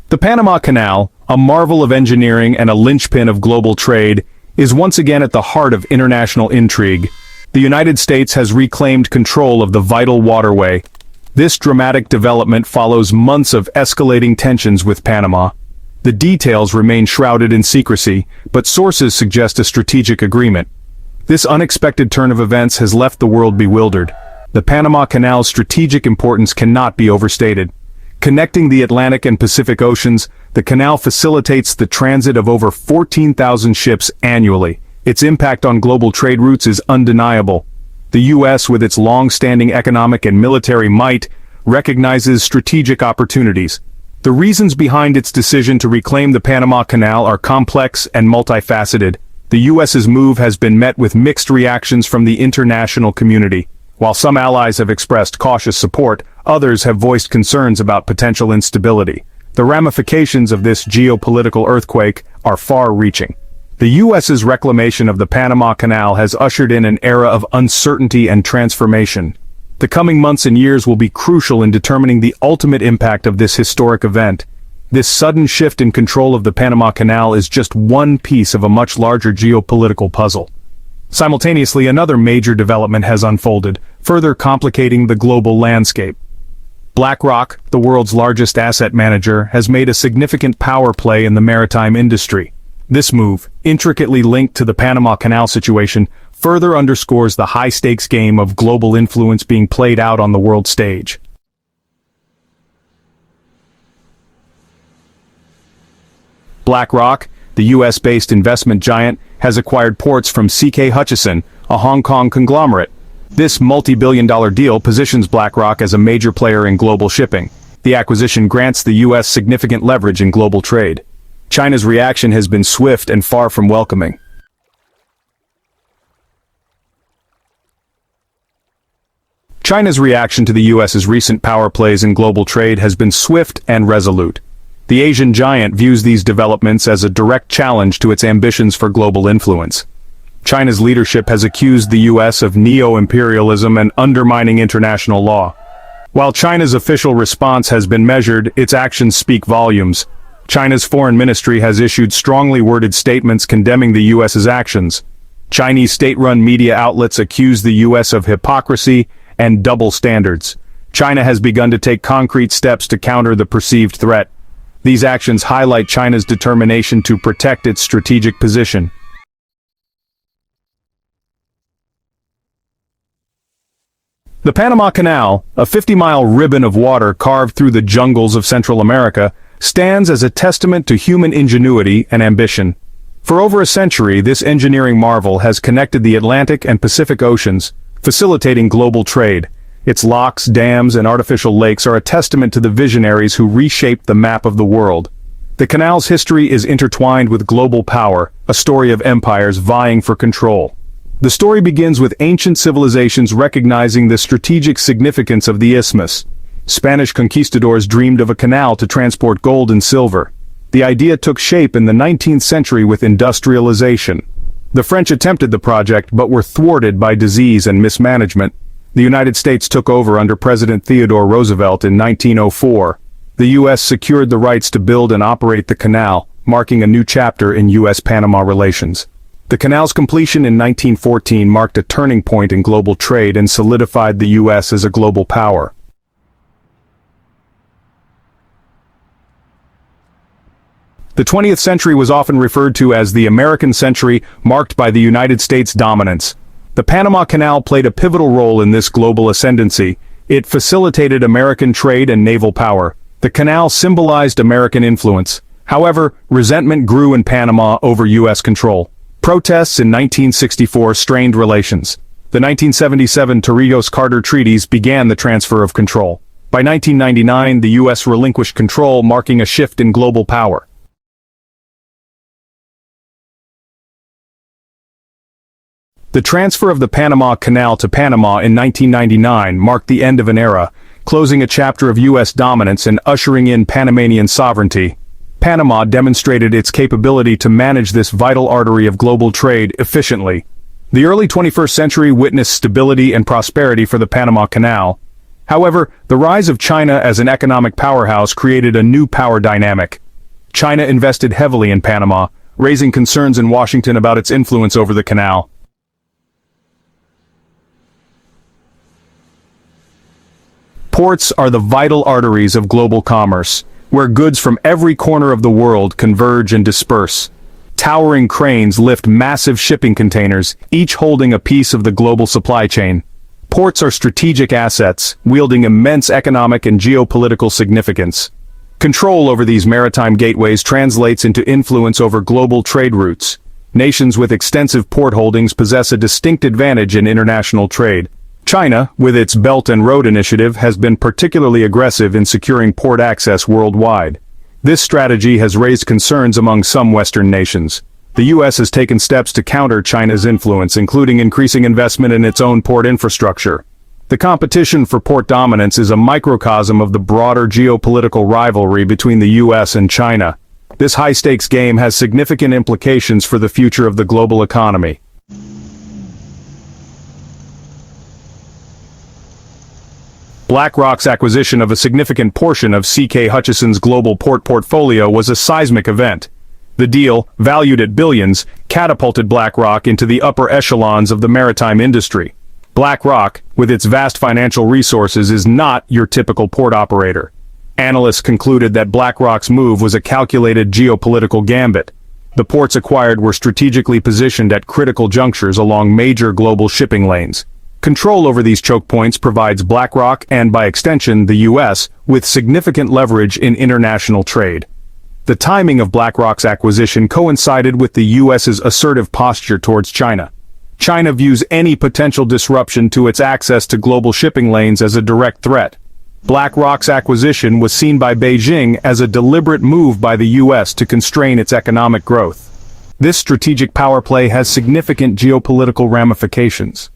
The Panama Canal, a marvel of engineering and a linchpin of global trade, is once again at the heart of international intrigue. The United States has reclaimed control of the vital waterway. This dramatic development follows months of escalating tensions with Panama. The details remain shrouded in secrecy, but sources suggest a strategic agreement. This unexpected turn of events has left the world bewildered. The Panama Canal's strategic importance cannot be overstated. Connecting the Atlantic and Pacific Oceans, the canal facilitates the transit of over 14,000 ships annually. Its impact on global trade routes is undeniable. The U.S., with its long-standing economic and military might, recognizes strategic opportunities. The reasons behind its decision to reclaim the Panama Canal are complex and multifaceted. The U.S.'s move has been met with mixed reactions from the international community. While some allies have expressed cautious support, others have voiced concerns about potential instability. The ramifications of this geopolitical earthquake are far-reaching. The U.S.'s reclamation of the Panama Canal has ushered in an era of uncertainty and transformation. The coming months and years will be crucial in determining the ultimate impact of this historic event. This sudden shift in control of the Panama Canal is just one piece of a much larger geopolitical puzzle. Simultaneously, another major development has unfolded, further complicating the global landscape. BlackRock, the world's largest asset manager, has made a significant power play in the maritime industry. This move, intricately linked to the Panama Canal situation, further underscores the high-stakes game of global influence being played out on the world stage. BlackRock, the US-based investment giant, has acquired ports from C.K. Hutchison, a Hong Kong conglomerate. This multi-billion-dollar deal positions BlackRock as a major player in global shipping. The acquisition grants the U.S. significant leverage in global trade. China's reaction has been swift and far from welcoming. China's reaction to the U.S.'s recent power plays in global trade has been swift and resolute. The Asian giant views these developments as a direct challenge to its ambitions for global influence. China's leadership has accused the U.S. of neo-imperialism and undermining international law. While China's official response has been measured, its actions speak volumes. China's foreign ministry has issued strongly worded statements condemning the U.S.'s actions. Chinese state-run media outlets accuse the U.S. of hypocrisy and double standards. China has begun to take concrete steps to counter the perceived threat. These actions highlight China's determination to protect its strategic position. The Panama Canal, a 50-mile ribbon of water carved through the jungles of Central America, stands as a testament to human ingenuity and ambition. For over a century, this engineering marvel has connected the Atlantic and Pacific Oceans, facilitating global trade. Its locks, dams, and artificial lakes are a testament to the visionaries who reshaped the map of the world. The canal's history is intertwined with global power, a story of empires vying for control. The story begins with ancient civilizations recognizing the strategic significance of the isthmus. Spanish conquistadors dreamed of a canal to transport gold and silver. The idea took shape in the 19th century with industrialization. The French attempted the project but were thwarted by disease and mismanagement. The United States took over under President Theodore Roosevelt in 1904. The U.S. secured the rights to build and operate the canal, marking a new chapter in U.S.-Panama relations. The canal's completion in 1914 marked a turning point in global trade and solidified the U.S. as a global power. The 20th century was often referred to as the American century, marked by the United States' dominance. The Panama Canal played a pivotal role in this global ascendancy. It facilitated American trade and naval power. The canal symbolized American influence. However, resentment grew in Panama over U.S. control. Protests in 1964 strained relations. The 1977 Torrijos-Carter treaties began the transfer of control. By 1999, the U.S. relinquished control, marking a shift in global power. The transfer of the Panama Canal to Panama in 1999 marked the end of an era, closing a chapter of U.S. dominance and ushering in Panamanian sovereignty. Panama demonstrated its capability to manage this vital artery of global trade efficiently. The early 21st century witnessed stability and prosperity for the Panama Canal. However, the rise of China as an economic powerhouse created a new power dynamic. China invested heavily in Panama, raising concerns in Washington about its influence over the canal. Ports are the vital arteries of global commerce, where goods from every corner of the world converge and disperse. Towering cranes lift massive shipping containers, each holding a piece of the global supply chain. Ports are strategic assets, wielding immense economic and geopolitical significance. Control over these maritime gateways translates into influence over global trade routes. Nations with extensive port holdings possess a distinct advantage in international trade. China, with its Belt and Road Initiative, has been particularly aggressive in securing port access worldwide. This strategy has raised concerns among some Western nations. The U.S. has taken steps to counter China's influence, including increasing investment in its own port infrastructure. The competition for port dominance is a microcosm of the broader geopolitical rivalry between the U.S. and China. This high-stakes game has significant implications for the future of the global economy. BlackRock's acquisition of a significant portion of C.K. Hutchison's global port portfolio was a seismic event. The deal, valued at billions, catapulted BlackRock into the upper echelons of the maritime industry. BlackRock, with its vast financial resources, is not your typical port operator. Analysts concluded that BlackRock's move was a calculated geopolitical gambit. The ports acquired were strategically positioned at critical junctures along major global shipping lanes. Control over these choke points provides BlackRock, and by extension the U.S., with significant leverage in international trade. The timing of BlackRock's acquisition coincided with the U.S.'s assertive posture towards China. China views any potential disruption to its access to global shipping lanes as a direct threat. BlackRock's acquisition was seen by Beijing as a deliberate move by the U.S. to constrain its economic growth. This strategic power play has significant geopolitical ramifications.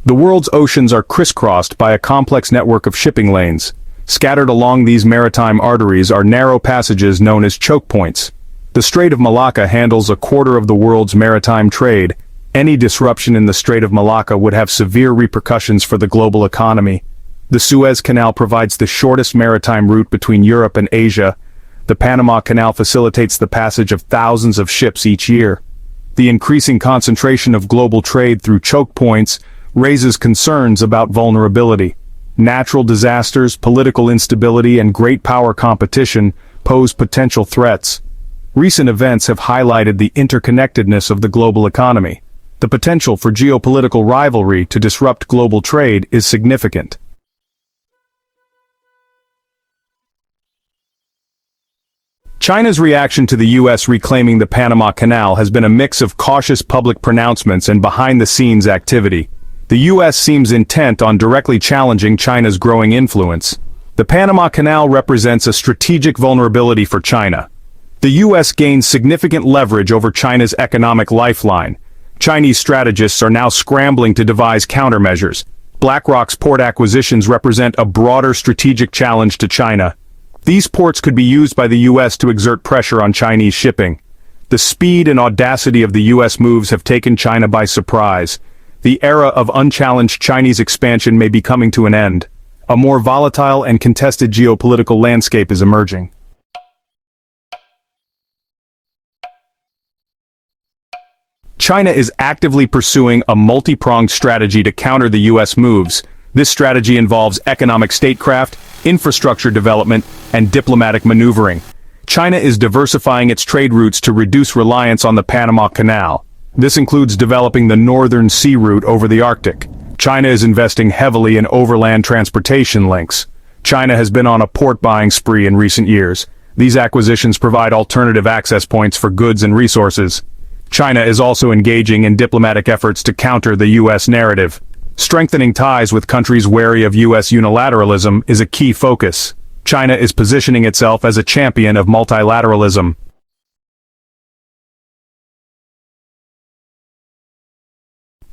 The world's oceans are crisscrossed by a complex network of shipping lanes. Scattered along these maritime arteries are narrow passages known as choke points. The Strait of Malacca handles a quarter of the world's maritime trade. Any disruption in the Strait of Malacca would have severe repercussions for the global economy. The Suez Canal provides the shortest maritime route between Europe and Asia. The Panama Canal facilitates the passage of thousands of ships each year. The increasing concentration of global trade through choke points raises concerns about vulnerability. Natural disasters, political instability, and great power competition pose potential threats. Recent events have highlighted the interconnectedness of the global economy. The potential for geopolitical rivalry to disrupt global trade is significant. China's reaction to the U.S. reclaiming the Panama Canal has been a mix of cautious public pronouncements and behind-the-scenes activity. The U.S. seems intent on directly challenging China's growing influence. The Panama Canal represents a strategic vulnerability for China. The U.S. gains significant leverage over China's economic lifeline. Chinese strategists are now scrambling to devise countermeasures. BlackRock's port acquisitions represent a broader strategic challenge to China. These ports could be used by the U.S. to exert pressure on Chinese shipping. The speed and audacity of the U.S. moves have taken China by surprise. The era of unchallenged Chinese expansion may be coming to an end. A more volatile and contested geopolitical landscape is emerging. China is actively pursuing a multi-pronged strategy to counter the U.S. moves. This strategy involves economic statecraft, infrastructure development, and diplomatic maneuvering. China is diversifying its trade routes to reduce reliance on the Panama Canal. This includes developing the northern sea route over the Arctic. China is investing heavily in overland transportation links. China has been on a port-buying spree in recent years. These acquisitions provide alternative access points for goods and resources. China is also engaging in diplomatic efforts to counter the U.S. narrative. Strengthening ties with countries wary of U.S. unilateralism is a key focus. China is positioning itself as a champion of multilateralism.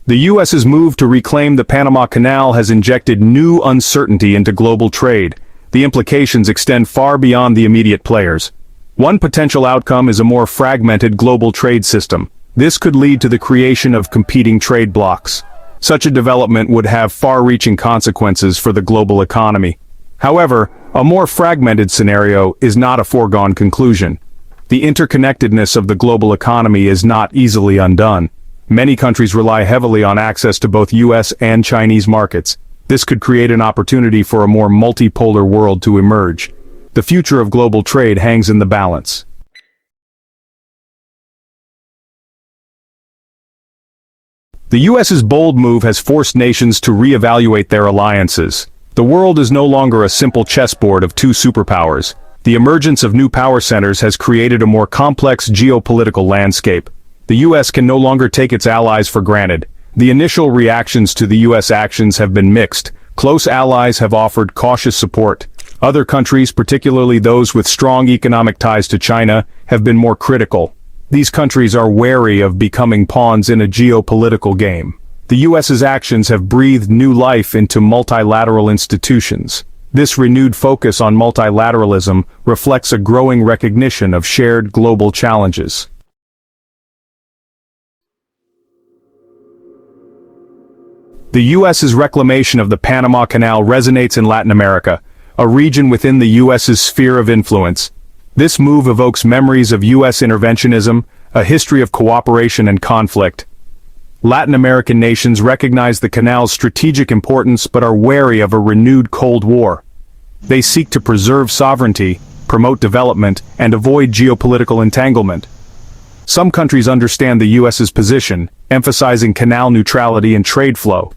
The U.S.'s move to reclaim the Panama Canal has injected new uncertainty into global trade. The implications extend far beyond the immediate players. One potential outcome is a more fragmented global trade system. This could lead to the creation of competing trade blocs. Such a development would have far-reaching consequences for the global economy. However, a more fragmented scenario is not a foregone conclusion. The interconnectedness of the global economy is not easily undone. Many countries rely heavily on access to both US and Chinese markets. This could create an opportunity for a more multipolar world to emerge. The future of global trade hangs in the balance. The US's bold move has forced nations to reevaluate their alliances. The world is no longer a simple chessboard of two superpowers. The emergence of new power centers has created a more complex geopolitical landscape. The US can no longer take its allies for granted. The initial reactions to the US actions have been mixed. Close allies have offered cautious support. Other countries, particularly those with strong economic ties to China, have been more critical. These countries are wary of becoming pawns in a geopolitical game. The US's actions have breathed new life into multilateral institutions. This renewed focus on multilateralism reflects a growing recognition of shared global challenges. The US's reclamation of the Panama Canal resonates in Latin America, a region within the US's sphere of influence. This move evokes memories of US interventionism, a history of cooperation and conflict. Latin American nations recognize the canal's strategic importance but are wary of a renewed Cold War. They seek to preserve sovereignty, promote development, and avoid geopolitical entanglement. Some countries understand the US's position, emphasizing canal neutrality and trade flow.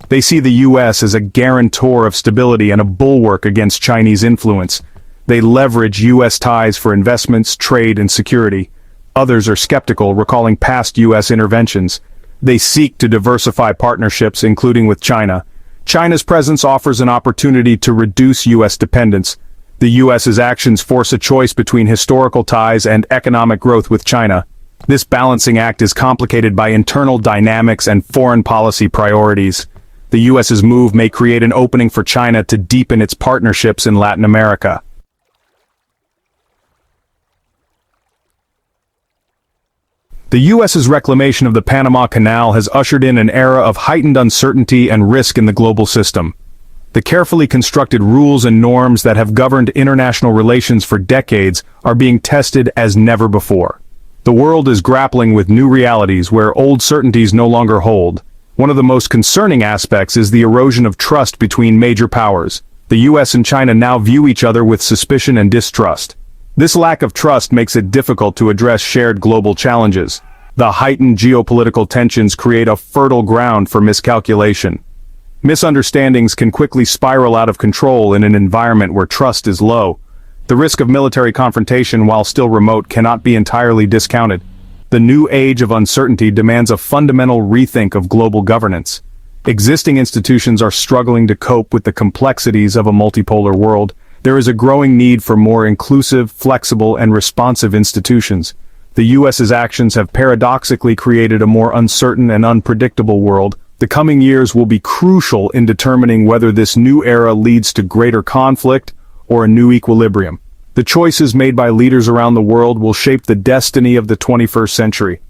They see the US as a guarantor of stability and a bulwark against Chinese influence. They leverage US ties for investments, trade, and security. Others are skeptical, recalling past US interventions. They seek to diversify partnerships, including with China. China's presence offers an opportunity to reduce US dependence. The US's actions force a choice between historical ties and economic growth with China. This balancing act is complicated by internal dynamics and foreign policy priorities. The US's move may create an opening for China to deepen its partnerships in Latin America. The US's reclamation of the Panama Canal has ushered in an era of heightened uncertainty and risk in the global system. The carefully constructed rules and norms that have governed international relations for decades are being tested as never before. The world is grappling with new realities where old certainties no longer hold. One of the most concerning aspects is the erosion of trust between major powers. The US and China now view each other with suspicion and distrust. This lack of trust makes it difficult to address shared global challenges. The heightened geopolitical tensions create a fertile ground for miscalculation. Misunderstandings can quickly spiral out of control in an environment where trust is low. The risk of military confrontation, while still remote, cannot be entirely discounted. The new age of uncertainty demands a fundamental rethink of global governance. Existing institutions are struggling to cope with the complexities of a multipolar world. There is a growing need for more inclusive, flexible, and responsive institutions. The US's actions have paradoxically created a more uncertain and unpredictable world. The coming years will be crucial in determining whether this new era leads to greater conflict or a new equilibrium. The choices made by leaders around the world will shape the destiny of the 21st century.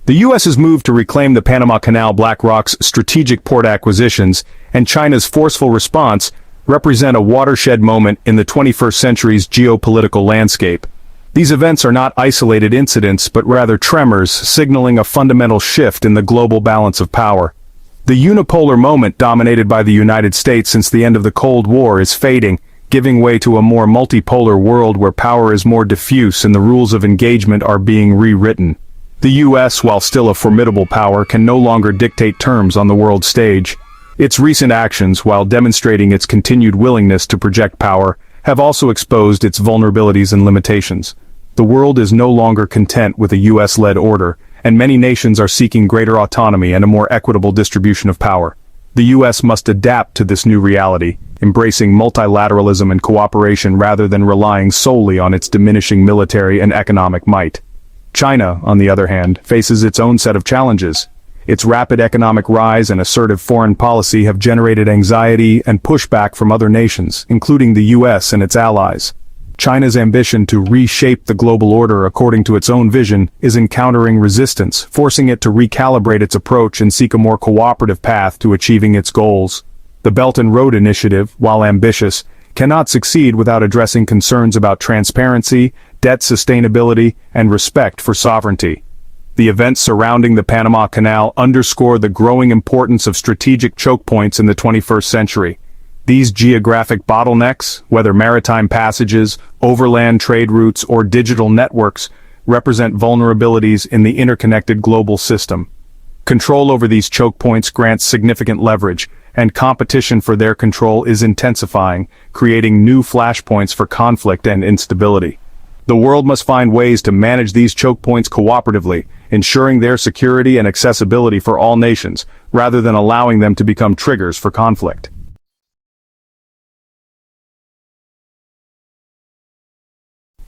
The US's move to reclaim the Panama Canal, BlackRock's strategic port acquisitions, and China's forceful response represent a watershed moment in the 21st century's geopolitical landscape. These events are not isolated incidents but rather tremors signaling a fundamental shift in the global balance of power. The unipolar moment dominated by the United States since the end of the Cold War is fading, giving way to a more multipolar world where power is more diffuse and the rules of engagement are being rewritten. The US, while still a formidable power, can no longer dictate terms on the world stage. Its recent actions, while demonstrating its continued willingness to project power, have also exposed its vulnerabilities and limitations. The world is no longer content with a US-led order, and many nations are seeking greater autonomy and a more equitable distribution of power. The US must adapt to this new reality, embracing multilateralism and cooperation rather than relying solely on its diminishing military and economic might. China, on the other hand, faces its own set of challenges. Its rapid economic rise and assertive foreign policy have generated anxiety and pushback from other nations, including the US and its allies. China's ambition to reshape the global order according to its own vision is encountering resistance, forcing it to recalibrate its approach and seek a more cooperative path to achieving its goals. The Belt and Road Initiative, while ambitious, cannot succeed without addressing concerns about transparency, debt sustainability, and respect for sovereignty. The events surrounding the Panama Canal underscore the growing importance of strategic choke points in the 21st century. These geographic bottlenecks, whether maritime passages, overland trade routes, or digital networks, represent vulnerabilities in the interconnected global system. Control over these choke points grants significant leverage, and competition for their control is intensifying, creating new flashpoints for conflict and instability. The world must find ways to manage these choke points cooperatively, ensuring their security and accessibility for all nations, rather than allowing them to become triggers for conflict.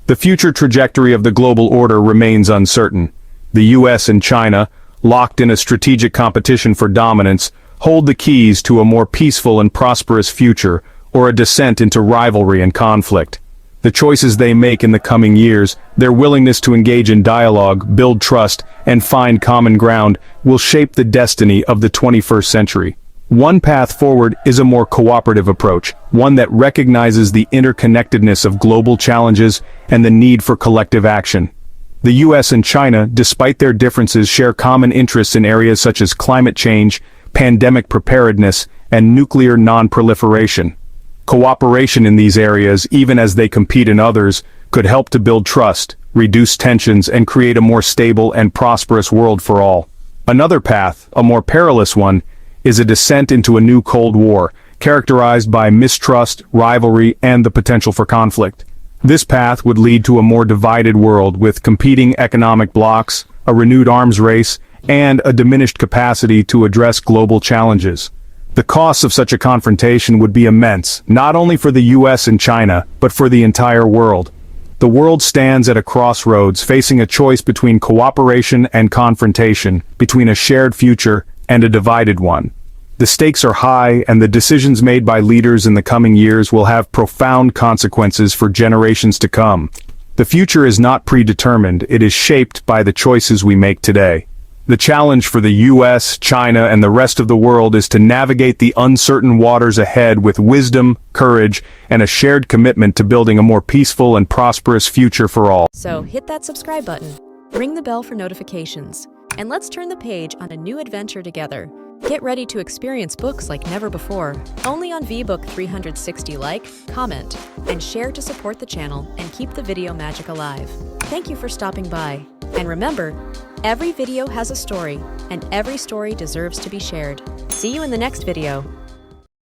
The future trajectory of the global order remains uncertain. The US and China, locked in a strategic competition for dominance, hold the keys to a more peaceful and prosperous future, or a descent into rivalry and conflict. The choices they make in the coming years, their willingness to engage in dialogue, build trust, and find common ground, will shape the destiny of the 21st century. One path forward is a more cooperative approach, one that recognizes the interconnectedness of global challenges and the need for collective action. The US and China, despite their differences, share common interests in areas such as climate change, pandemic preparedness, and nuclear non-proliferation. Cooperation in these areas, even as they compete in others, could help to build trust, reduce tensions, and create a more stable and prosperous world for all. Another path, a more perilous one, is a descent into a new Cold War, characterized by mistrust, rivalry, and the potential for conflict. This path would lead to a more divided world with competing economic blocs, a renewed arms race, and a diminished capacity to address global challenges. The costs of such a confrontation would be immense, not only for the US and China, but for the entire world. The world stands at a crossroads, facing a choice between cooperation and confrontation, between a shared future and a divided one. The stakes are high, and the decisions made by leaders in the coming years will have profound consequences for generations to come. The future is not predetermined, it is shaped by the choices we make today. The challenge for the US, China, and the rest of the world is to navigate the uncertain waters ahead with wisdom, courage, and a shared commitment to building a more peaceful and prosperous future for all. So hit that subscribe button, ring the bell for notifications, and let's turn the page on a new adventure together. Get ready to experience books like never before, only on VBook 360. Like, comment, and share to support the channel and keep the video magic alive. Thank you for stopping by. And remember, every video has a story, and every story deserves to be shared. See you in the next video.